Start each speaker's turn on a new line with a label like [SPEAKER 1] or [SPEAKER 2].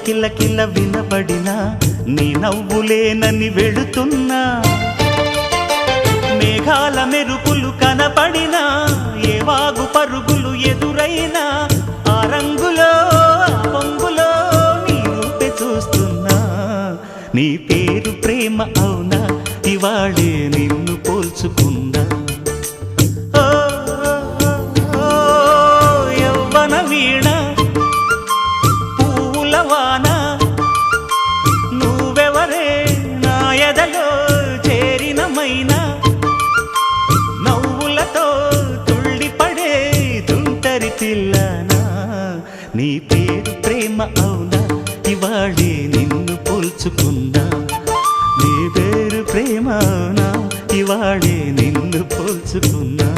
[SPEAKER 1] కిల కిల వినబడినా నీ నవ్వులేనని వెళుతున్నా మేఘాల మెరుపులు కనపడినా ఏ వాగు పరుగులు ఎదురైనా ఆ రంగులో పొంగులో నీ రూపే చూస్తున్నా నీ పేరు ప్రేమ అవునా ఇవాళే నిన్ను పోల్చుకున్నా యవ్వన వీణ పూల వాన నువ్వెవరే నా ఎదలో చేరిన మైనా నవ్వులతో తుళ్ళిపడే తుంటరి పిల్లనా నీ పేరు ప్రేమ అవునా ఇవాళే నిన్ను పోల్చుకున్నా నీ పేరు ప్రేమ అవునా ఇవాళే నిన్ను పోల్చుకున్నా